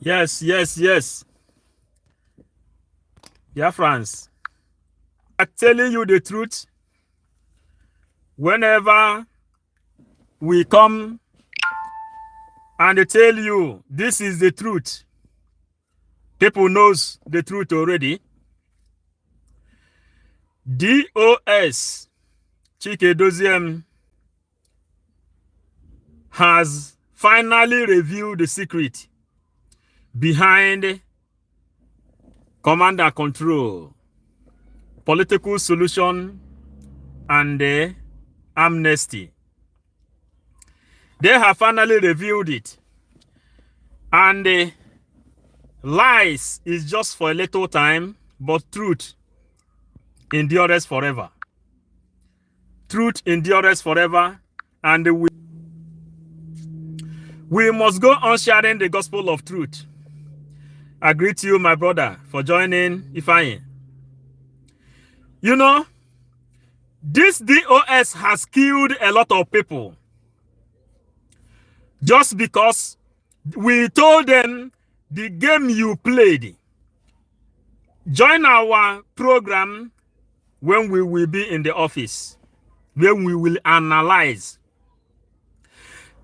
Yes, yes, yes. Biafrans, I'm telling you the truth. Whenever we come and tell you this is the truth, people knows the truth already. DOS Chike Doziem has finally revealed the secret behind command and control, political solution, and amnesty. They have finally revealed it. And lies is just for a little time, but truth endures forever. Truth endures forever, and we must go on sharing the gospel of truth. I greet you, my brother, for joining Ifeanyi. You know, this DOS has killed a lot of people just because we told them the game you played. Join our program when we will be in the office, when we will analyze.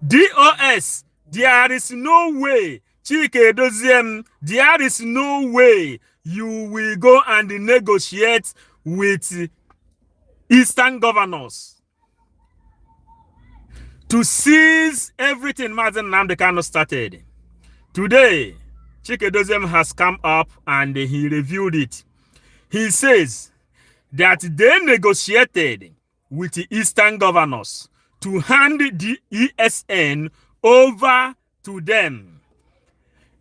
DOS, there is no way, Chike Doziem, there is no way you will go and negotiate with Eastern governors to seize everything Mazen Nnamdi Kanu started. Today, Chike Doziem has come up and he reviewed it. He says that they negotiated with the Eastern governors to hand the ESN over to them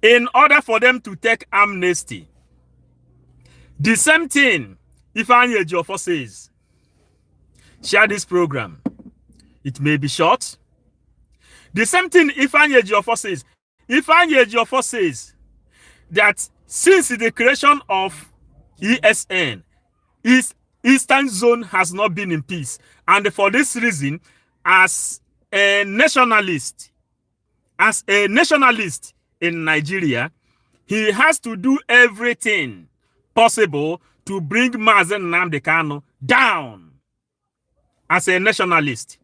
in order for them to take amnesty. The same thing Ifeanyi Ejiofor says. Share this program. It may be short. The same thing Ifeanyi Ejiofor says. Ifeanyi Ejiofor says that since the creation of ESN, Eastern Zone has not been in peace. And for this reason, as a nationalist in Nigeria, he has to do everything possible to bring Mazen Nnamdi Kanu down as a nationalist.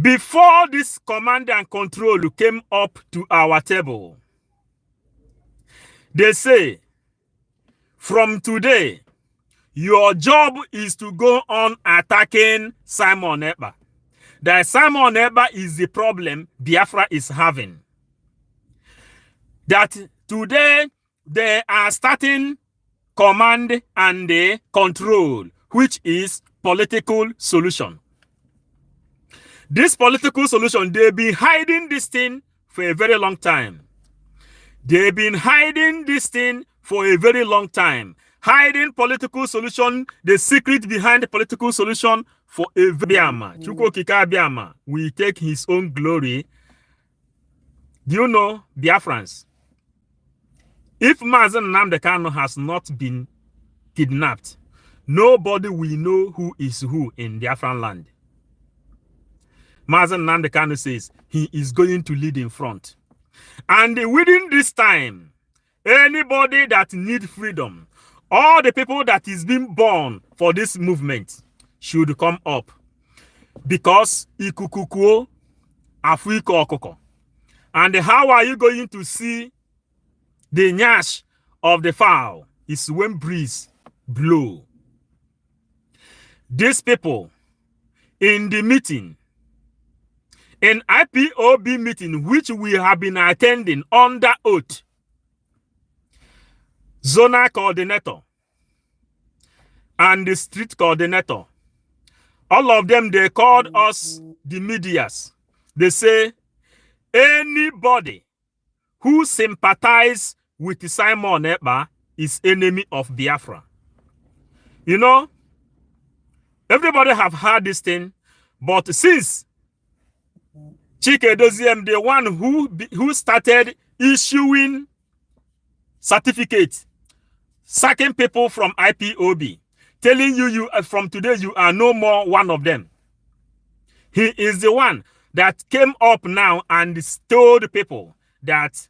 Before this command and control came up to our table, they say, from today, your job is to go on attacking Simon Ekpa. That Simon Ekpa is the problem Biafra is having. That today they are starting command and control, which is political solution. This political solution, they've been hiding this thing for a very long time. They've been hiding this thing for a very long time. Hiding political solution, the secret behind the political solution for a Biama. Chukwokika Biama will take his own glory. Do you know, Biafrans? If Mazen Nnamdi Kanu has not been kidnapped, nobody will know who is who in Biafran land. Mazen Nnamdi Kanu says he is going to lead in front. And within this time, anybody that needs freedom, all the people that is being born for this movement should come up. Because ikukukuo afuiko okoko. And how are you going to see the nyash of the fowl? Is when breeze blow. These people in the meeting, in IPOB meeting, which we have been attending under oath, zonal coordinator and the street coordinator, all of them, they called us the medias. They say, anybody who sympathizes with Simon Ekpa is enemy of Biafra. You know, everybody have heard this thing, but since Chike Doziem, the one who started issuing certificates, sacking people from IPOB, telling you from today you are no more one of them. He is the one that came up now and told people that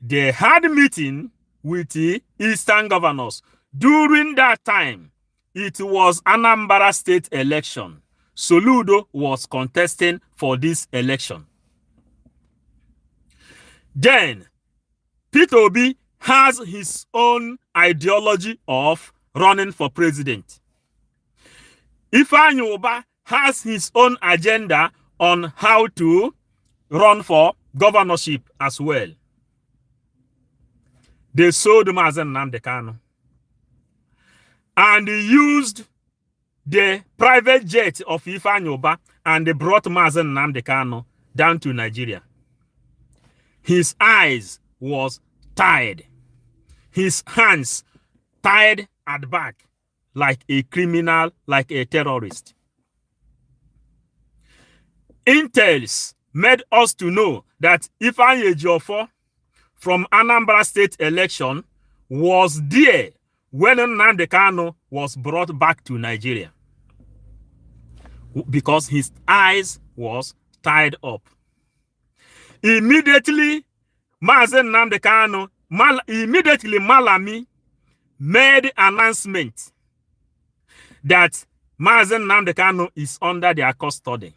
they had a meeting with the Eastern governors. During that time, it was Anambra state election. Soludo was contesting for this election. Then, Peter Obi has his own ideology of running for president. Ifeanyi Uba has his own agenda on how to run for governorship as well. They sold Mazen Nnamdi Kanu and used the private jet of Ifeanyi Uba, and they brought Mazen Nnamdi Kanu down to Nigeria. His eyes was tied. His hands tied at back like a criminal, like a terrorist. Intels made us to know that Ifeanyi Ejiofor from Anambra state election was there when Nnamdi Kanu was brought back to Nigeria, because his eyes was tied up. Immediately, Mazen Nnamdi Kanu, immediately Malami made announcement that Mazen Nnamdi Kanu is under their custody.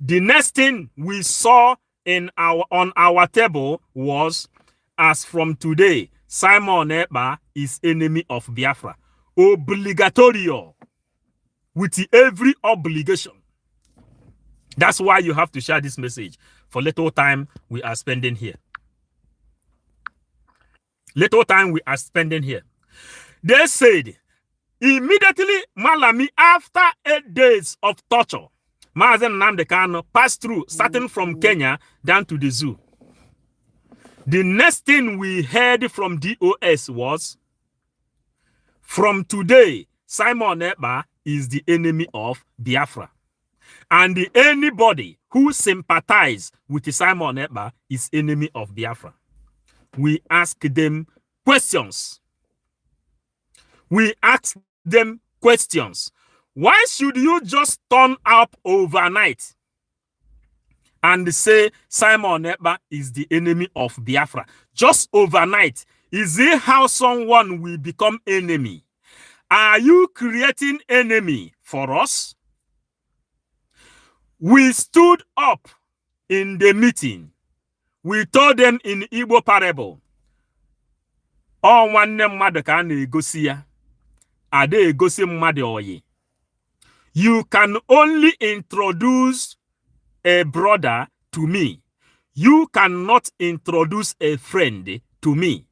The next thing we saw on our table was, as from today, Simon Ekpa is enemy of Biafra. Obligatorio, with every obligation. That's why you have to share this message for little time we are spending here. Little time we are spending here. They said, immediately Malami, after 8 days of torture, Mazen Nnamdi Kanu passed through, starting from Kenya down to the zoo. The next thing we heard from DOS was, from today, Simon Ekpa is the enemy of Biafra. And anybody who sympathizes with Simon Ekpa is enemy of Biafra. We ask them questions. We ask them questions. Why should you just turn up overnight and say Simon Ekpa is the enemy of Biafra? Just overnight. Is it how someone will become enemy? Are you creating enemy for us? We stood up in the meeting. We told them in Igbo parable, "Oh, nwanne mmadụ ka a na-egosi ya, ada egosi mmadụ oyi." You can only introduce a brother to me. You cannot introduce a friend to me.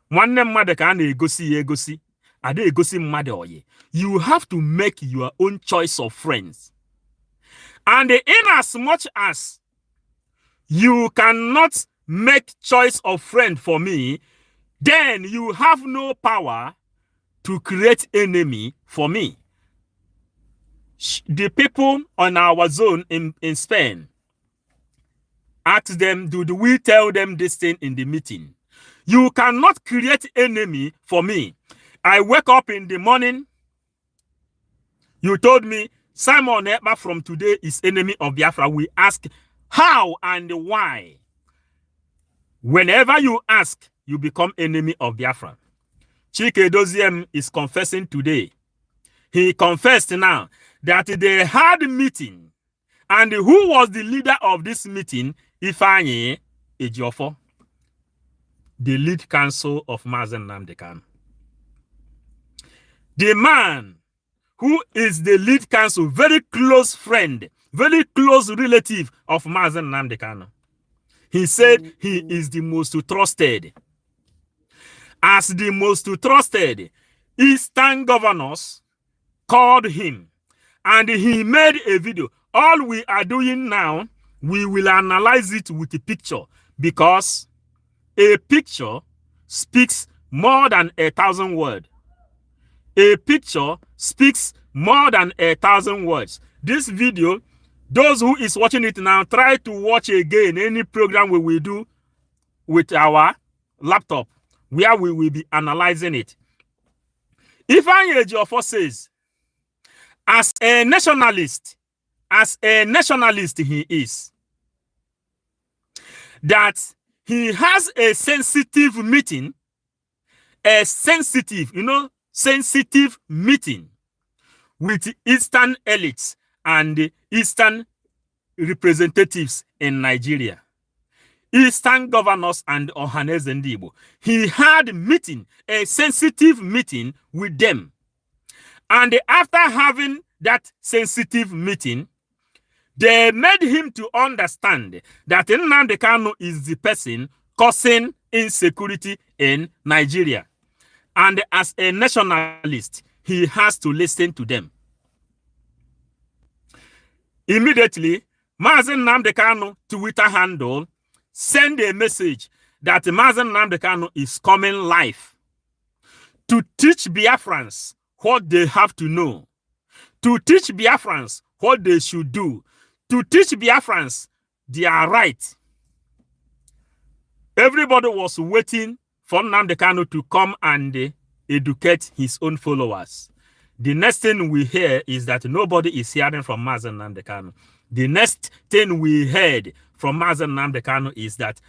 Nwanne mmadụ ka a na-egosi ya egosi, ada egosi mmadụ oyi. You have to make your own choice of friends. And in as much as you cannot make choice of friend for me, then you have no power to create enemy for me. The people on our zone in Spain, ask them, did we tell them this thing in the meeting? You cannot create enemy for me. I wake up in the morning, you told me, Simon Ekpa from today is enemy of Biafra. We ask how and why. Whenever you ask, you become enemy of Biafra. Chike Doziem is confessing today. He confessed now that they had a meeting. And who was the leader of this meeting? Ifeanyi Ejiofor, the lead counsel of Mazen Nnamdi Kanu. The man who is the lead counsel, very close friend, very close relative of Mazen Nnamdi Kanu. He said he is the most trusted. As the most trusted, Eastern governors called him and he made a video. All we are doing now, we will analyze it with a picture, because a picture speaks more than 1,000 words. A picture speaks more than 1,000 words. This video, those who is watching it now, try to watch again any program we will do with our laptop, where we will be analyzing it. Ifeanyi Ejiofor says, as a nationalist he is, that he has a sensitive meeting, sensitive meeting with Eastern elites and Eastern representatives in Nigeria, Eastern governors and Ohaneze Ndigbo. He had a sensitive meeting with them. And after having that sensitive meeting, they made him to understand that Nnamdi Kanu is the person causing insecurity in Nigeria. And as a nationalist, he has to listen to them. Immediately, Mazen Nnamdi Kanu Twitter handle send a message that Mazen Nnamdi Kanu is coming live to teach Biafrans what they have to know, to teach Biafrans what they should do, to teach Biafrans their right. Everybody was waiting for Nnamdi Kanu to come and educate his own followers. The next thing we hear is that nobody is hearing from Mazen Nnamdi Kanu. The next thing we heard from Mazen Nnamdi Kanu is that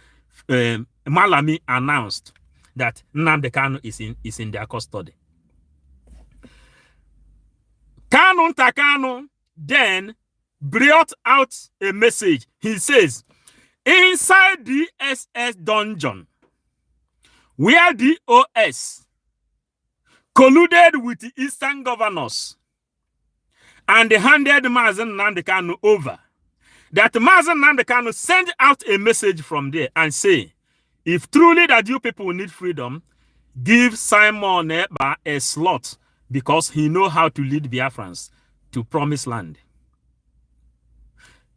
Malami announced that Nnamdi Kanu is in their custody. Kanu Ntakanu then brought out a message. He says, inside the SS dungeon, where the OS colluded with the Eastern governors and handed Mazen Nnamdi Kanu over, that Mazen Nnamdi Kanu sent out a message from there and say, if truly that you people need freedom, give Simon Ekpa a slot because he knows how to lead Biafrans to promised land.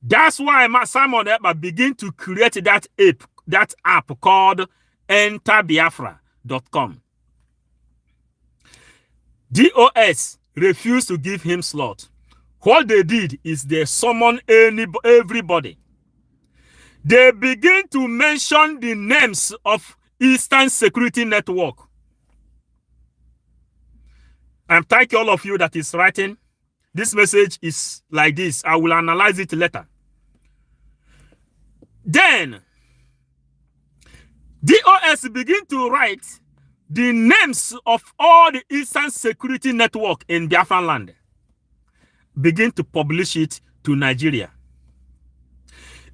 That's why Simon Ekpa began to create that app called enterbiafra.com. DOS refused to give him slot. What they did is they summoned everybody. They begin to mention the names of Eastern Security Network. I'm thanking all of you that is writing. This message is like this. I will analyze it later. Then, DOS begin to write the names of all the Eastern Security Network in Biafran land. Begin to publish it to Nigeria.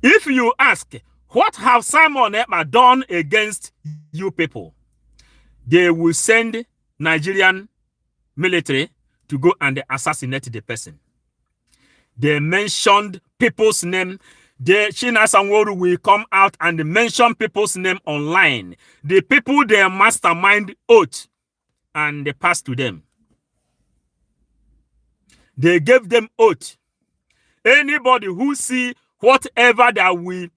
If you ask, what have Simon Ekpa done against you people? They will send Nigerian military to go and assassinate the person. They mentioned people's name. The China Sanworu will come out and mention people's name online. The people they mastermind oath and they pass to them. They gave them oath. Anybody who see whatever that we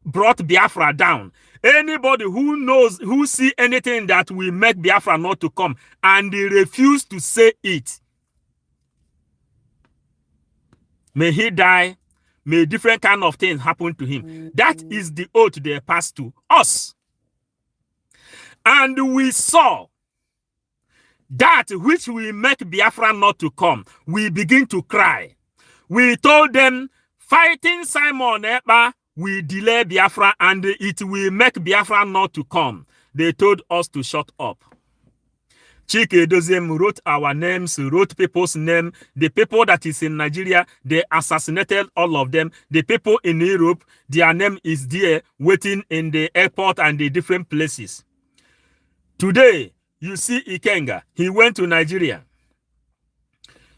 brought Biafra down, anybody who knows, who see anything that will make Biafra not to come, and they refuse to say it, may he die, may different kind of things happen to him. That is the oath they passed to us. And we saw that which will make Biafra not to come. We begin to cry. We told them, fighting Simon Ekpa will delay Biafra and it will make Biafra not to come. They told us to shut up. Chike Dozem wrote our names, wrote people's name. The people that is in Nigeria, they assassinated all of them. The people in Europe, their name is there, waiting in the airport and the different places. Today, you see Ikenga, he went to Nigeria.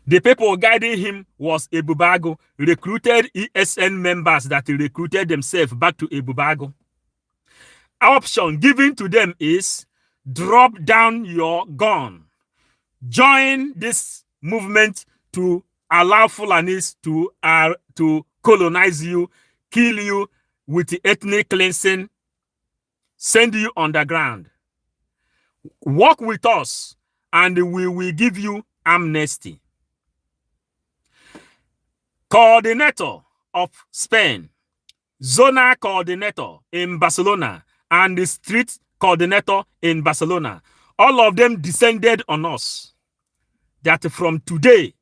The people guiding him was Ebubago, recruited ESN members that recruited themselves back to Ebubago. Option given to them is drop down your gun. Join this movement to allow Fulanis to colonize you, kill you with the ethnic cleansing, send you underground. Work with us and we will give you amnesty. Coordinator of Spain, zonal coordinator in Barcelona, and the street coordinator in Barcelona, all of them descended on us. That from today,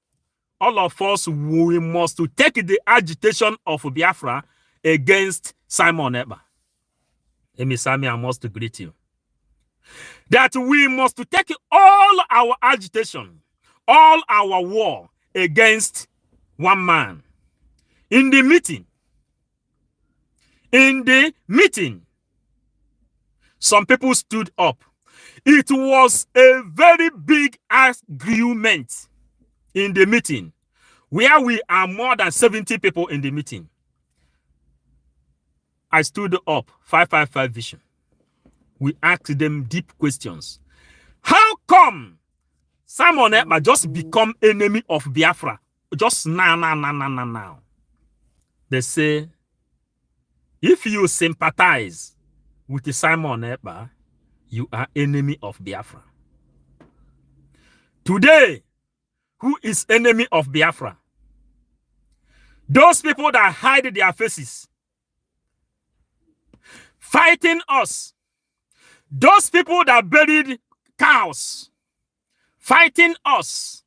all of us, we must take the agitation of Biafra against Simon Ekpa. Emisami, I must greet you. That we must take all our agitation, all our war against one man. In the meeting, some people stood up. It was a very big argument in the meeting, where we are more than 70 people in the meeting. I stood up, 555 Vision. We asked them deep questions. How come Simon Ekpa just become enemy of Biafra? Just now. They say, if you sympathize with Simon Ekpa, you are enemy of Biafra. Today, who is enemy of Biafra? Those people that hide their faces, fighting us. Those people that buried cows, fighting us.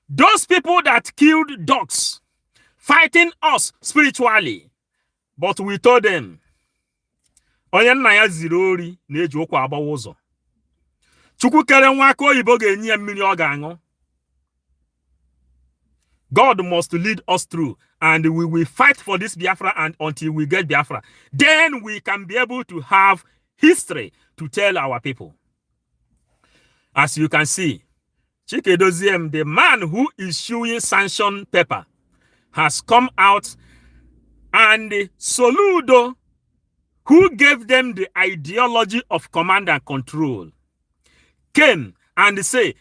Those people that killed dogs, fighting us spiritually. But we told them, onye nna ya ziri ori na-eji ụkwụ agbawa ụzọ. Chukwu kere nwa aka oyibo ga-enye ya mmiri ọ ga-aṅụ. God must lead us through, and we will fight for this Biafra and until we get Biafra. Then we can be able to have history to tell our people. As you can see, Chike Doziem, the man who is issuing sanction paper, has come out, and Soludo, who gave them the ideology of command and control, came and said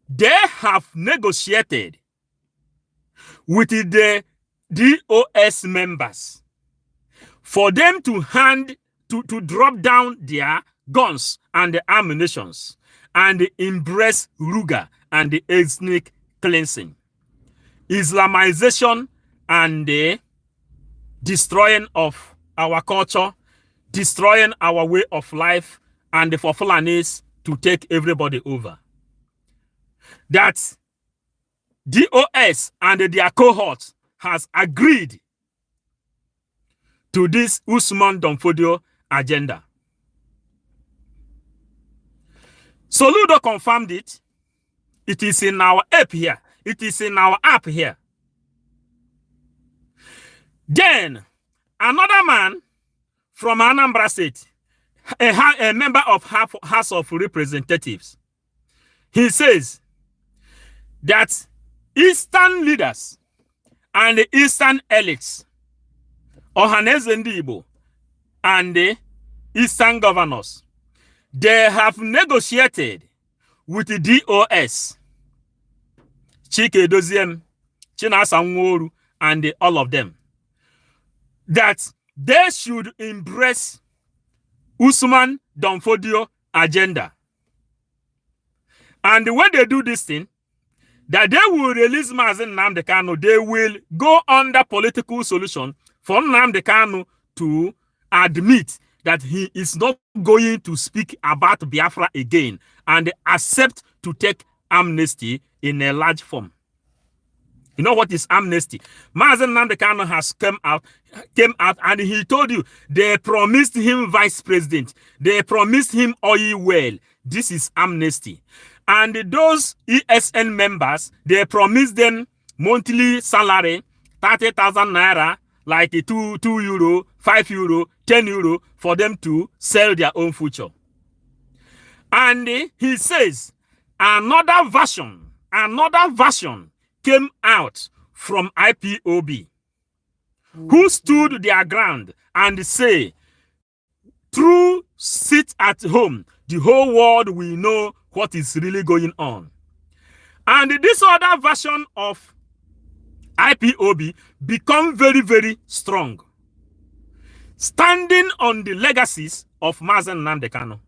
they have negotiated with the DOS members for them to drop down their guns and the ammunitions and embrace Ruga and the ethnic cleansing, Islamization, and the destroying of our culture, destroying our way of life, and for Fulanis to take everybody over. That DOS and their cohort has agreed to this Usman Donfodio agenda. Soludo confirmed it. It is in our app here. It is in our app here. Then, another man from Anambra State, a member of House of Representatives, he says that Eastern leaders and the Eastern elites, Ohaneze Ndibo, and the Eastern governors, they have negotiated with the DOS, Chike Doziem, Chinasa Nworu, and all of them, that they should embrace Usman Donfodio agenda. And when they do this thing, that they will release Mazen Nnamdi Kanu, they will go under political solution for Nnamdi Kanu to admit that he is not going to speak about Biafra again and accept to take amnesty in a large form. You know what is amnesty? Mazen Nnamdi Kanu has came out and he told you they promised him vice president. They promised him oil well. This is amnesty. And those ESN members, they promised them monthly salary, 30,000 naira, like €2, €5, €10 for them to sell their own future. And he says another version came out from IPOB, who stood their ground and say, through sit at home, the whole world will know what is really going on. And this other version of IPOB become very, very strong, standing on the legacies of Mazen Nnamdi Kanu.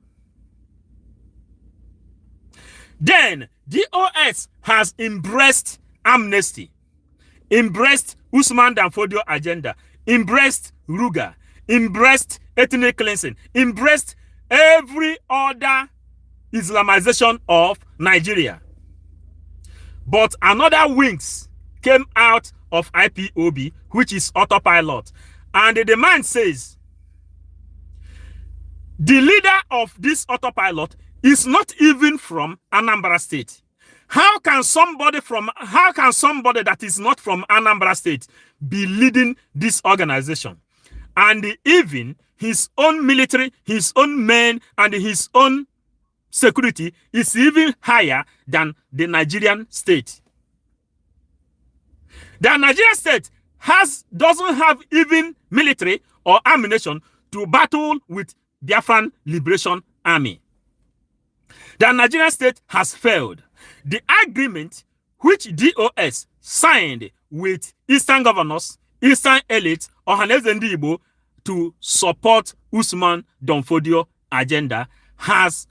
Then DOS has embraced amnesty, embraced Usman Donfodio agenda, embraced Ruga, embraced ethnic cleansing, embraced every other Islamization of Nigeria. But another wings came out of IPOB, which is autopilot. And the man says, The leader of this autopilot is not even from Anambra State. How can somebody that is not from Anambra State be leading this organization? And even his own military, his own men, and his own security is even higher than the Nigerian state. The Nigerian state doesn't have even military or ammunition to battle with Biafran Liberation Army. The Nigerian state has failed. The agreement which DOS signed with Eastern governors, Eastern elites, Ohaneze Ndi Igbo to support Usman Donfodio agenda has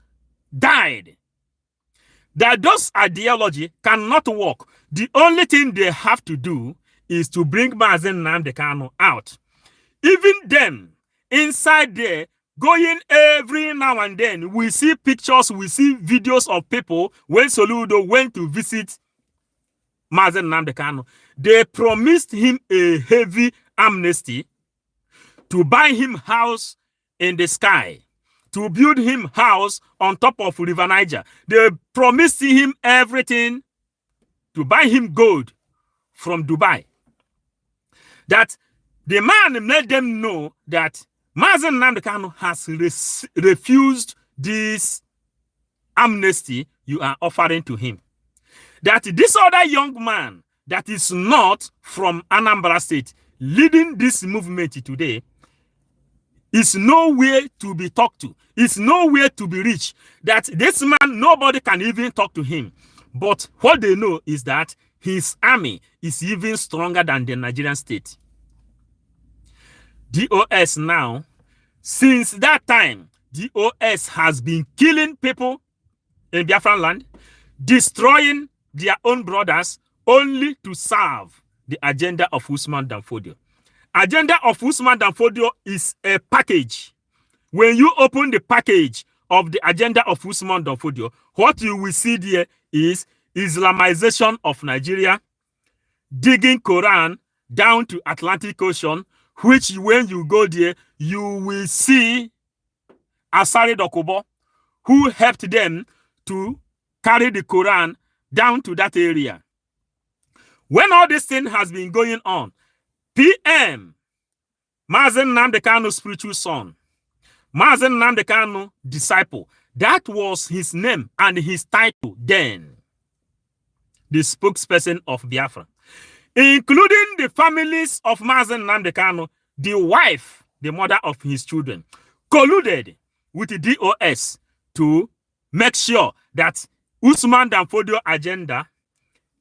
died. That those ideology cannot work. The only thing they have to do is to bring Mazen Nnamdi Kanu out. Even them, inside there, going every now and then, we see pictures, we see videos of people when Soludo went to visit Mazen Nnamdi Kanu. They promised him a heavy amnesty to buy him house in the sky, to build him house on top of River Niger. They promised him everything, to buy him gold from Dubai. That the man made them know that Mazen Nnamdi Kanu has refused this amnesty you are offering to him. That this other young man that is not from Anambra State leading this movement today is nowhere to be talked to, is nowhere to be reached. That this man, nobody can even talk to him. But what they know is that his army is even stronger than the Nigerian state. DOS now, since that time, DOS has been killing people in Biafran land, destroying their own brothers, only to serve the agenda of Usman Danfodio. Agenda of Usman Danfodio is a package. When you open the package of the agenda of Usman Danfodio, what you will see there is Islamization of Nigeria, digging Quran down to Atlantic Ocean, which when you go there, you will see Asari Dokubo, who helped them to carry the Quran down to that area. When all this thing has been going on, PM, Mazen Nnamdi Kanu's spiritual son, Mazen Nnamdi Kanu disciple, that was his name and his title then, the spokesperson of Biafra, including the families of Mazen Nnamdi Kanu, the wife, the mother of his children, colluded with the DOS to make sure that Usman Danfodio agenda,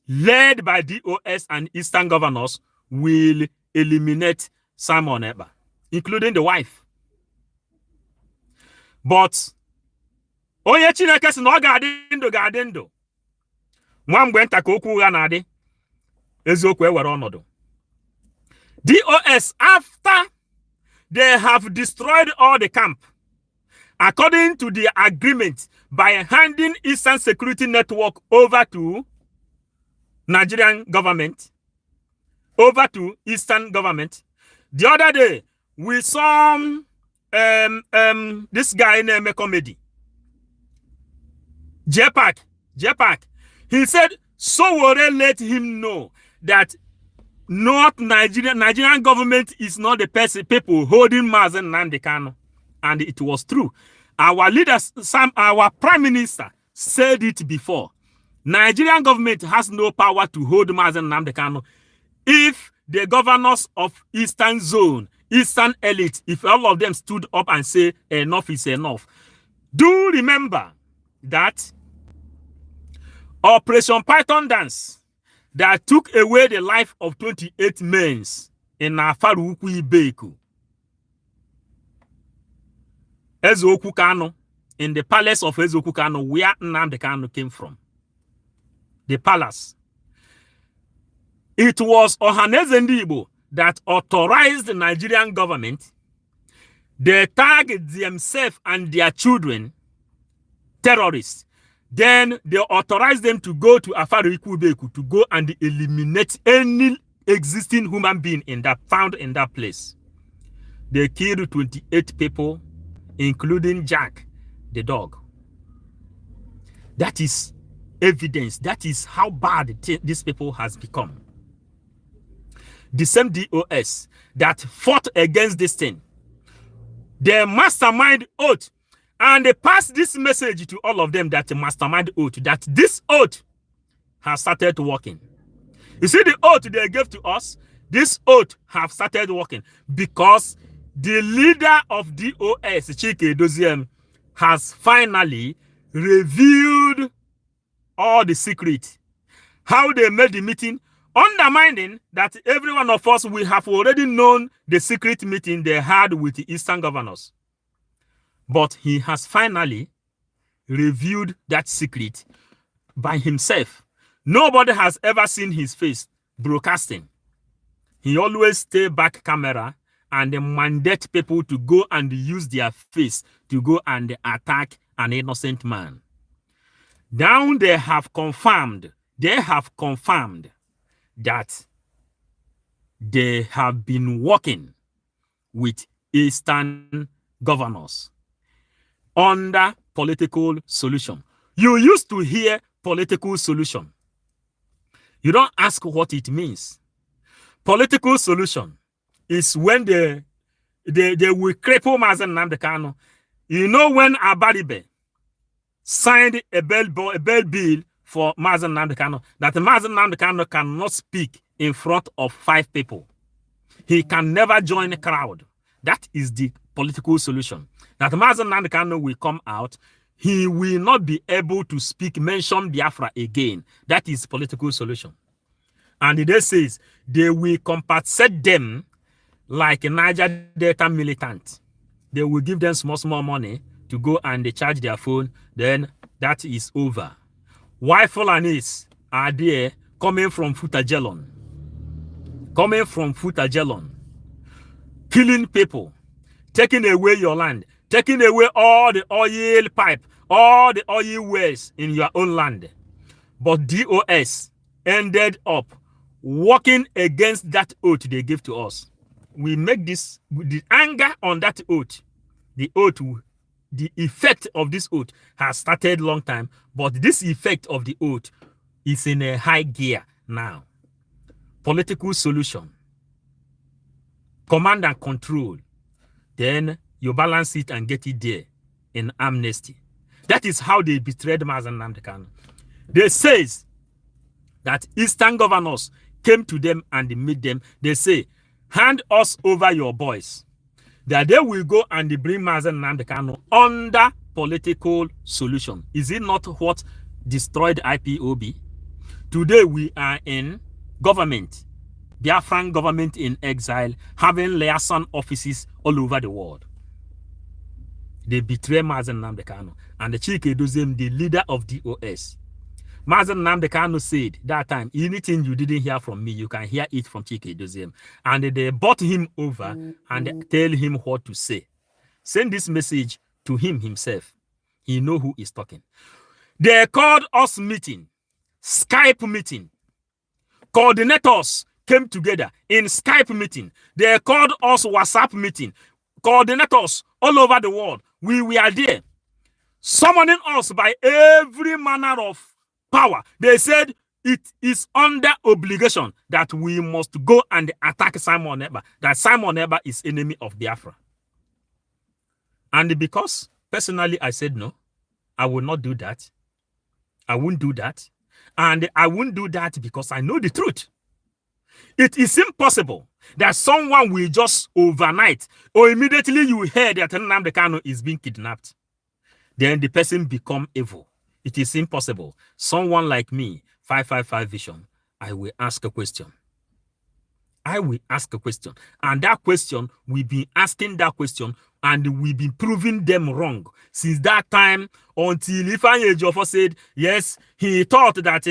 led by DOS and Eastern governors, will eliminate Simon Ekpa, including the wife. But onye Chineke si na ọ ga-adị ndụ nwa mgbe nta ka okwu ụgha na-adị eziokwu ewere ọnọdụ. DOS, after they have destroyed all the camp, according to the agreement, by handing Eastern Security Network over to Nigerian government, over to Eastern government. The other day, we saw this guy named a comedy, Jepak. He said, Sowore let him know that Nigerian government is not the people holding Mazen Nnamdi Kanu. And it was true. Our leaders, our prime minister said it before. Nigerian government has no power to hold Mazen Nnamdi Kanu. If the governors of Eastern Zone, Eastern elite, if all of them stood up and say enough is enough. Do remember that Operation Python Dance that took away the life of 28 men in Afaru Ukwu Ibeku, Ezeoku Kanu, in the palace of Ezeoku Kanu, where Nnamdi Kanu came from. The palace. It was Ohaneze Ndi Igbo that authorized the Nigerian government. They tagged themselves and their children terrorists. Then they authorized them to go to Afaru Ukwu Ibeku to go and eliminate any existing human being found in that place. They killed 28 people including Jack, the dog. That is evidence. That is how bad these people has become. The same DOS that fought against this thing, the mastermind oath, and they passed this message to all of them, that the mastermind oath, that this oath has started working. You see the oath they gave to us, this oath have started working because the leader of DOS, Chike Doziem, has finally revealed all the secret. How they made the meeting, undermining that every one of us, we have already known the secret meeting they had with the Eastern governors. But he has finally revealed that secret by himself. Nobody has ever seen his face broadcasting. He always stay back camera and mandate people to go and use their face to go and attack an innocent man. Now they have confirmed that they have been working with Eastern governors under political solution. You used to hear political solution. You don't ask what it means. Political solution is when they will cripple Mazen Nnamdi Kanu. You know, when Abaribe signed a bail bill for Mazen Nnamdi Kanu, that Mazen Nnamdi Kanu cannot speak in front of 5 people. He can never join a crowd. That is the political solution. That Mazen Nnamdi Kanu will come out. He will not be able to speak, mention Biafra again. That is political solution. And they says they will compensate them like a Niger Delta militant. They will give them small money to go and they charge their phone. Then that is over. Why Fulanis are there coming from Futajelon? Coming from Futajelon. Killing people. Taking away your land. Taking away all the oil pipe. All the oil wells in your own land. But DOS ended up working against that oath they gave to us. We make this, the anger on that oath, the effect of this oath has started long time, but this effect of the oath is in a high gear now. Political solution. Command and control. Then you balance it and get it there in amnesty. That is how they betrayed Mazen Nnamdi Kanu. They says that Eastern governors came to them and made them. They say, hand us over your boys. That they will go and bring Mazen Nnamdi Kanu under political solution. Is it not what destroyed IPOB? Today we are in government, Biafran government in exile, having liaison offices all over the world. They betray Mazen Nnamdi Kanu. And the Chike Doziem, the leader of DOS. Mazen Nnamdi Kanu said that time, anything you didn't hear from me, you can hear it from Chike Doziem. And they brought him over and tell him what to say. Send this message to him himself. He know who is talking. They called us meeting, Skype meeting. Coordinators came together in Skype meeting. They called us WhatsApp meeting. Coordinators all over the world. We were there. Summoning us by every manner of power. They said it is under obligation that we must go and attack Simon Ekpa. That Simon Ekpa is enemy of Biafra. And because personally I said no, I will not do that. I won't do that. And I won't do that because I know the truth. It is impossible that someone will just overnight or immediately you hear that Nnamdi Kanu is being kidnapped. Then the person become evil. It is impossible. Someone like me, 555 Vision, I will ask a question. I will ask a question. And that question, we've been asking that question and we've been proving them wrong since that time until Ifeanyi Ejiofor said, yes, he thought that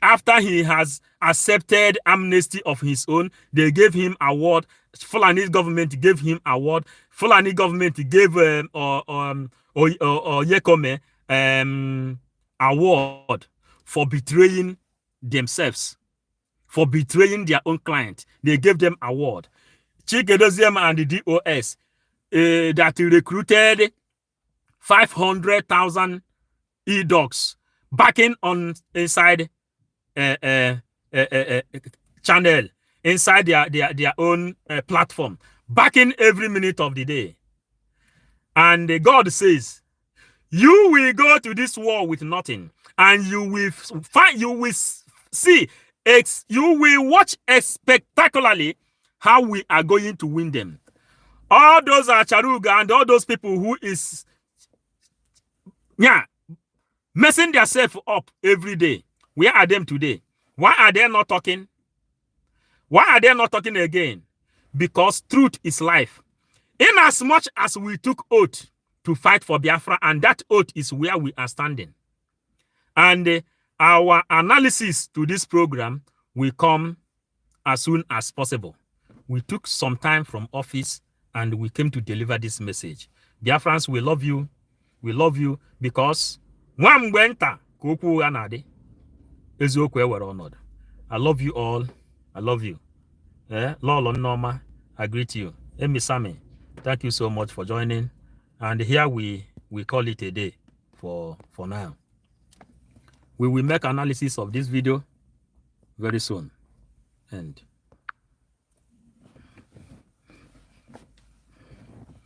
after he has accepted amnesty of his own, they gave him award. Fulani government gave him award. Fulani government gave Yekome award for betraying themselves, for betraying their own client. They gave them award. Chike Doziem and the DOS that recruited 500,000 e-dogs backing on inside channel, inside their own platform, backing every minute of the day. And God says, you will go to this war with nothing, and you will find, you will see, you will watch spectacularly how we are going to win them. All those are Charuga and all those people who is messing themselves up every day. Where are them today? Why are they not talking? Why are they not talking again? Because truth is life. In as much as we took oath to fight for Biafra, and that oath is where we are standing. And our analysis to this program will come as soon as possible. We took some time from office and we came to deliver this message. Biafrans, we love you. We love you because I love you all. I love you. Lolo Norma, I greet you. Emi Sami, thank you so much for joining. And here we call it a day for now. We will make analysis of this video very soon. And